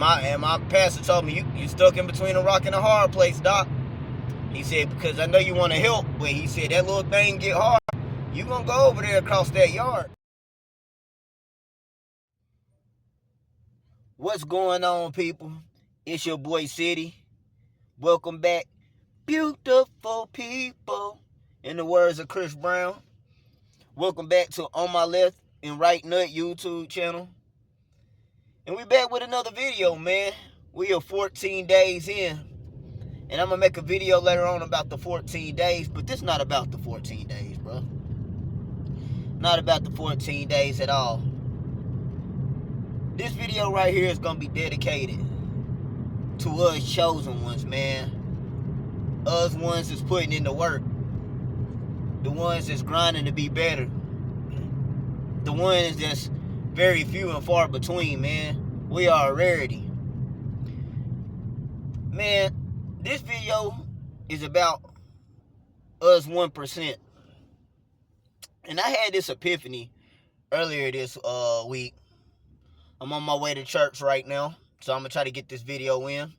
And my pastor told me, you stuck in between a rock and a hard place, Doc. He said, because I know you want to help, but he said that little thing get hard, you gonna go over there across that yard. What's going on, people? It's your boy City. Welcome back, beautiful people. In the words of Chris Brown. Welcome back to On My Left and Right Nut YouTube channel. And we back with another video, man. We are 14 days in. And I'm going to make a video later on about the 14 days. But this not about the 14 days, bro. Not about the 14 days at all. This video right here is going to be dedicated to us chosen ones, man. Us ones that's putting in the work. The ones that's grinding to be better. The ones that's very few and far between, man. We are a rarity. Man, this video is about us 1%. And I had this epiphany earlier this week. I'm on my way to church right now, so I'm going to try to get this video in.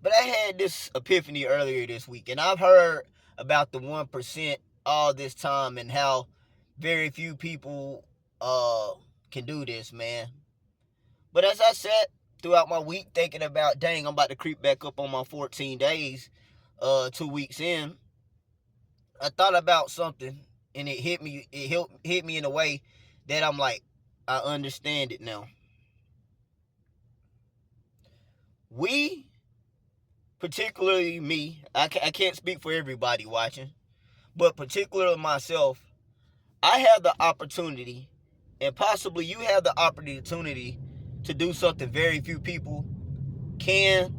But I had this epiphany earlier this week, and I've heard about the 1% all this time and how very few people can do this, man. But as I sat throughout my week thinking about, dang, I'm about to creep back up on my 14 days, 2 weeks in, I thought about something, and it hit me in a way that I'm like, I understand it now. We, particularly me, I can't speak for everybody watching, but particularly myself, I have the opportunity, and possibly you have the opportunity to do something very few people can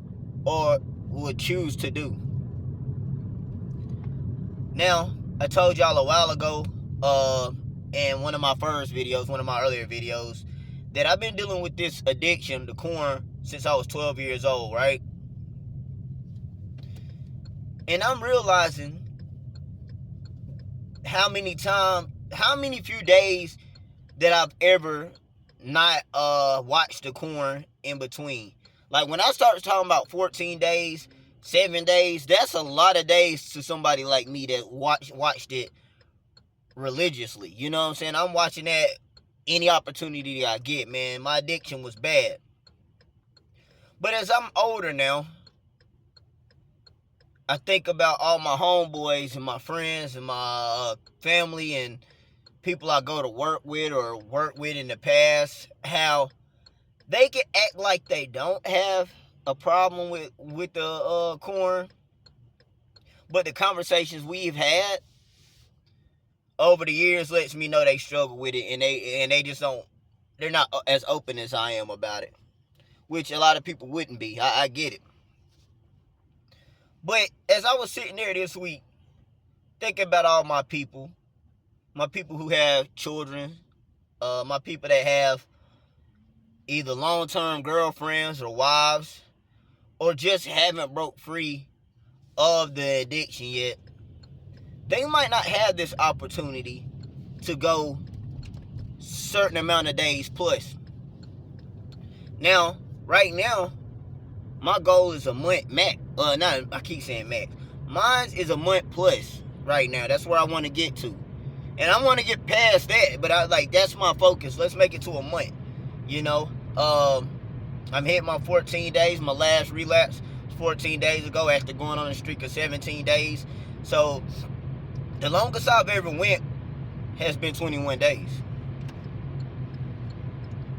or would choose to do. Now, I told y'all a while ago, in one of my earlier videos, that I've been dealing with this addiction to corn since I was 12 years old, right? And I'm realizing how many few days that I've ever not watched the corn in between. Like when I start talking about 14 days, 7 days, that's a lot of days to somebody like me that watched it religiously. You know what I'm saying? I'm watching that any opportunity I get, man. My addiction was bad. But as I'm older now, I think about all my homeboys and my friends and my family and people I go to work with or work with in the past, how they can act like they don't have a problem with the corn, but the conversations we've had over the years lets me know they struggle with it, and they just don't, they're not as open as I am about it, which a lot of people wouldn't be. I get it. But as I was sitting there this week, thinking about all my people who have children, my people that have either long-term girlfriends or wives, or just haven't broke free of the addiction yet, they might not have this opportunity to go certain amount of days plus. Now, right now, my goal is a month max. I keep saying max. Mine is a month plus right now. That's where I want to get to. And I want to get past that, but that's my focus. Let's make it to a month. You know? I'm hitting my 14 days. My last relapse was 14 days ago after going on a streak of 17 days. So, the longest I've ever went has been 21 days.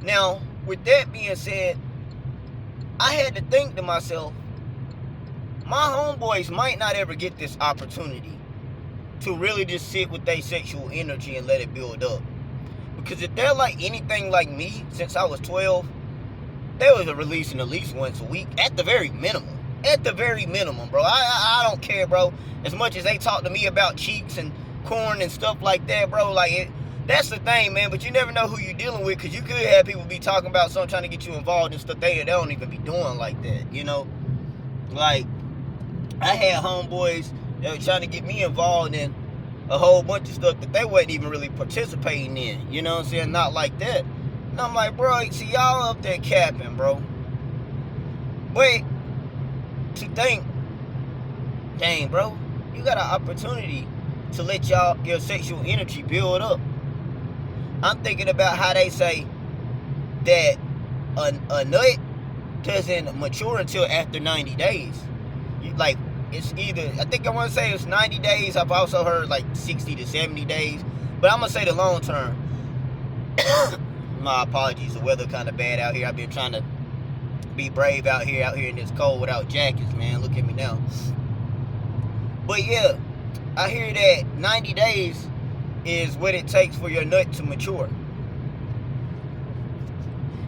Now, with that being said, I had to think to myself, my homeboys might not ever get this opportunity to really just sit with their sexual energy and let it build up. Because if they're like anything like me, since I was 12, they was releasing at least once a week, at the very minimum. At the very minimum, bro. I don't care, bro. As much as they talk to me about cheeks and corn and stuff like that, bro, that's the thing, man. But you never know who you're dealing with, because you could have people be talking about something, trying to get you involved in stuff they don't even be doing like that, you know? Like, I had homeboys that were trying to get me involved in a whole bunch of stuff that they wasn't even really participating in, you know what I'm saying? Not like that. And I'm like, bro, see, y'all up there capping, bro. But to think, dang, bro, you got an opportunity to let your sexual energy build up. I'm thinking about how they say that a nut doesn't mature until after 90 days. Like, it's either, I think I want to say it's 90 days. I've also heard like 60 to 70 days. But I'm going to say the long term. My apologies, the weather kind of bad out here. I've been trying to be brave out here in this cold without jackets, man. Look at me now. But yeah, I hear that 90 days is what it takes for your nut to mature.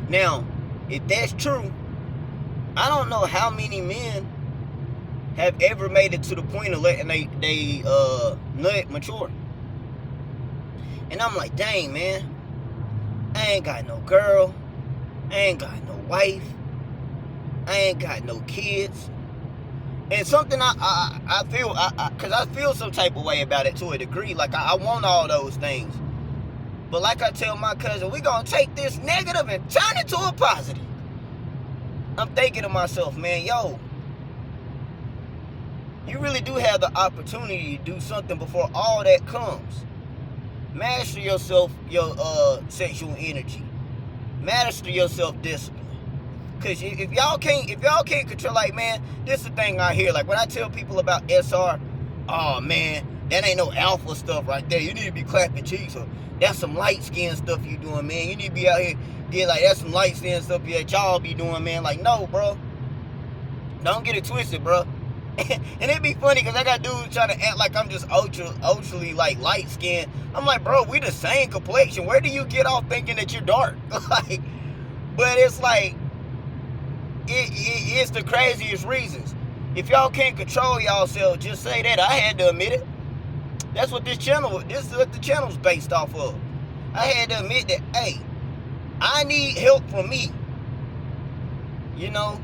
Now, if that's true, I don't know how many men have ever made it to the point of letting they nut mature. And I'm like, dang, man, I ain't got no girl, I ain't got no wife, I ain't got no kids. And something I feel, because I feel some type of way about it to a degree. Like, I want all those things. But like I tell my cousin, we gonna take this negative and turn it to a positive. I'm thinking to myself, man, yo, you really do have the opportunity to do something before all that comes. Master yourself, your sexual energy. Master your self-discipline. Cause if y'all can't control, like, man, this is the thing I hear. Like, when I tell people about SR, oh man, that ain't no alpha stuff right there. You need to be clapping cheeks, or that's some light skin stuff you doing, man. You need to be out here, yeah, like that's some light skin stuff that y'all be doing, man. Like, no, bro, don't get it twisted, bro. And it be funny because I got dudes trying to act like I'm just ultra like light skin. I'm like, bro, we the same complexion. Where do you get off thinking that you're dark? Like, but it's like, it's the craziest reasons. If y'all can't control y'allself, just say that. I had to admit it. This is what the channel's based off of. I had to admit that, hey, I need help from me. You know?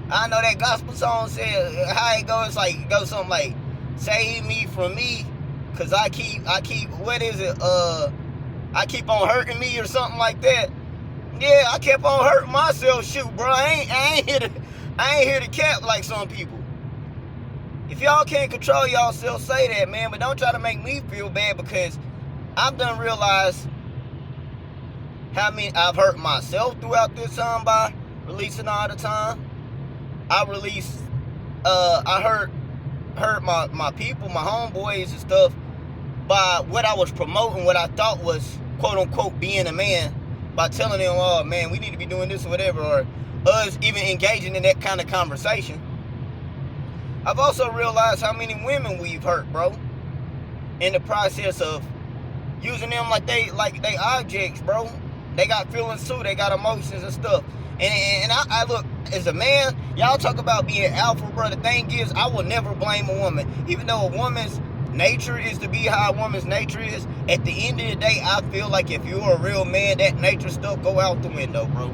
I know that gospel song said, how it goes, like, it goes something like, save me from me, cause I keep, what is it, I keep on hurting me or something like that. Yeah, I kept on hurting myself. Shoot, bro, I ain't here to cap like some people. If y'all can't control y'allself, say that, man. But don't try to make me feel bad, because I've done realized how many I've hurt myself throughout this time by releasing all the time. I hurt my people, my homeboys and stuff, by what I was promoting, what I thought was quote unquote being a man. By telling them, oh man, we need to be doing this or whatever, or us even engaging in that kind of conversation. I've also realized how many women we've hurt, bro, in the process of using them like they objects, bro. They got feelings too, they got emotions and stuff. And I look, as a man, y'all talk about being alpha, bro. The thing is, I will never blame a woman. Even though a woman's nature is to be how a woman's nature is, at the end of the day, I feel like if you're a real man, that nature stuff go out the window, bro.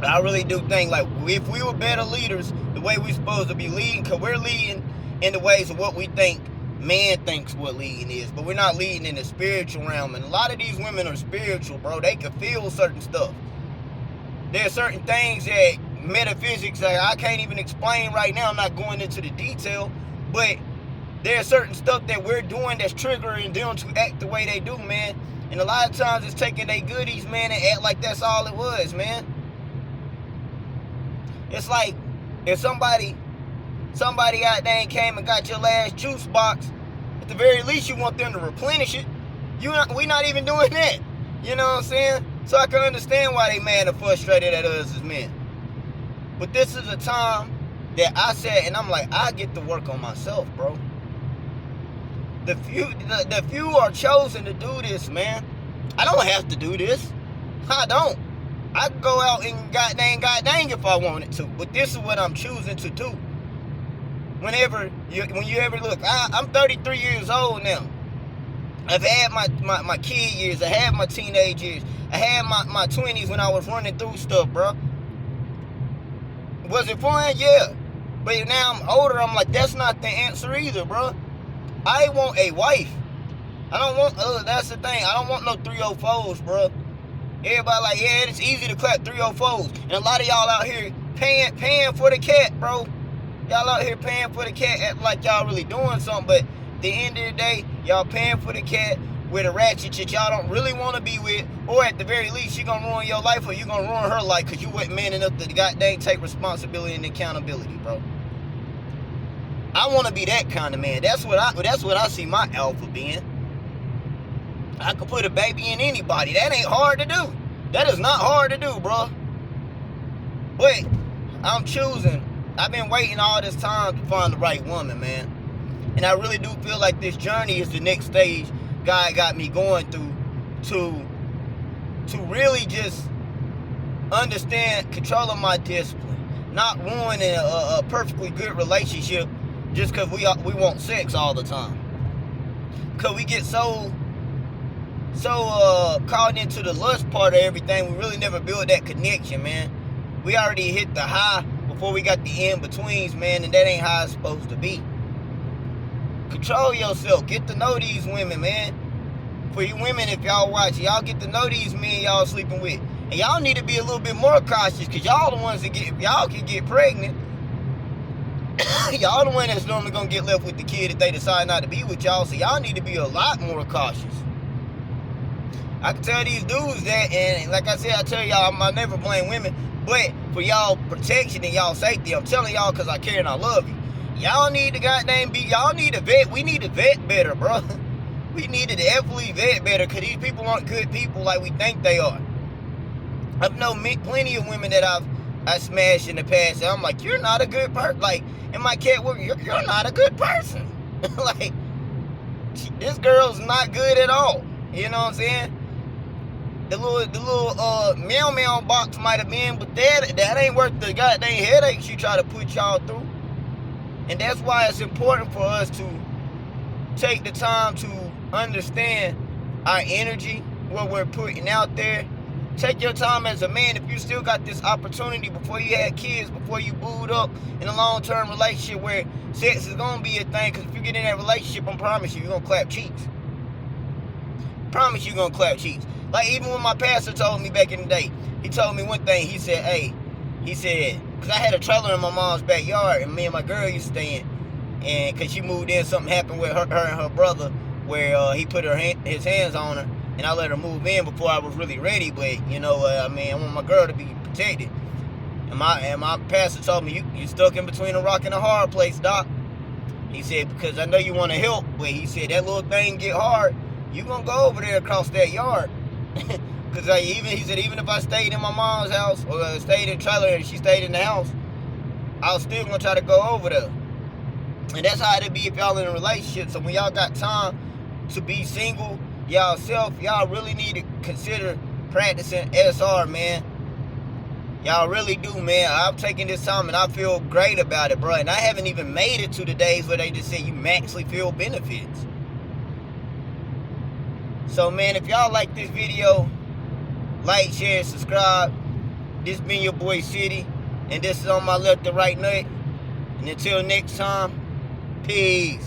I really do think, like, if we were better leaders, the way we're supposed to be leading, because we're leading in the ways of what we think man thinks what leading is, but we're not leading in the spiritual realm. And a lot of these women are spiritual, bro. They can feel certain stuff. There are certain things that metaphysics that I can't even explain right now. I'm not going into the detail, but there's certain stuff that we're doing that's triggering them to act the way they do, man. And a lot of times it's taking their goodies, man, and act like that's all it was, man. It's like if somebody out there came and got your last juice box, at the very least you want them to replenish it. We not even doing that. You know what I'm saying? So I can understand why they mad and frustrated at us as men. But this is a time that I said, and I'm like, I get to work on myself, bro. The few are chosen to do this, man. I don't have to do this. I don't. I can go out and god dang if I wanted to. But this is what I'm choosing to do. When you ever look, I'm 33 years old now. I've had my kid years. I had my teenage years. I had my 20s when I was running through stuff, bro. Was it fun? Yeah. But now I'm older, I'm like, that's not the answer either, bro. I want a wife. I don't want, that's the thing. I don't want no 304s, bro. Everybody like, yeah, it's easy to clap 304s. And a lot of y'all out here paying for the cat, bro. Y'all out here paying for the cat, acting like y'all really doing something, but at the end of the day, y'all paying for the cat with a ratchet that y'all don't really want to be with, or at the very least, she gonna ruin your life, or you gonna ruin her life, because you wasn't man enough to goddamn take responsibility and accountability, bro. I want to be that kind of man. That's what I see my alpha being. I could put a baby in anybody. That ain't hard to do. That is not hard to do, bro. But I'm choosing. I've been waiting all this time to find the right woman, man. And I really do feel like this journey is the next stage God got me going through to really just understand controlling my discipline, not ruining a perfectly good relationship just because we want sex all the time. Because we get so caught into the lust part of everything, we really never build that connection, man. We already hit the high before we got the in-betweens, man, and that ain't how it's supposed to be. Control yourself. Get to know these women, man. For you women, if y'all watch, y'all get to know these men y'all sleeping with. And y'all need to be a little bit more cautious, because y'all the ones that if y'all can get pregnant, y'all the one that's normally going to get left with the kid if they decide not to be with y'all. So y'all need to be a lot more cautious. I can tell these dudes that, and like I said, I tell y'all, I never blame women, but for y'all protection and y'all safety, I'm telling y'all because I care and I love you. Y'all need to y'all need to vet. We need to vet better, bro. We need to definitely vet better, because these people aren't good people like we think they are. I've known plenty of women that I smashed in the past, and I'm like, you're not a good person. Like, in my cat work, you're not a good person. Like, this girl's not good at all. You know what I'm saying? The little meow box might have been, but that ain't worth the goddamn headache she try to put y'all through. And that's why it's important for us to take the time to understand our energy, what we're putting out there. Take your time as a man. If you still got this opportunity before you had kids, before you booed up in a long-term relationship where sex is going to be a thing, because if you get in that relationship, I promise you, you're going to clap cheeks. Promise you're going to clap cheeks. Like, even when my pastor told me back in the day, he told me one thing. He said, because I had a trailer in my mom's backyard, and me and my girl used to stay in. And because she moved in, something happened with her and her brother, where he put his hands on her, and I let her move in before I was really ready. But, you know, I want my girl to be protected. And my pastor told me, you stuck in between a rock and a hard place, Doc. He said, because I know you want to help, but he said, that little thing get hard, you going to go over there across that yard. Because he said, even if I stayed in my mom's house, or stayed in the trailer and she stayed in the house, I was still going to try to go over there. And that's how it'll be if y'all in a relationship. So when y'all got time to be single, y'all really need to consider practicing SR, man. Y'all really do, man. I'm taking this time and I feel great about it, bro. And I haven't even made it to the days where they just say you maxly feel benefits. So, man, if y'all like this video, like, share, subscribe. This been your boy City, and this is on my left and right nut. And until next time, peace.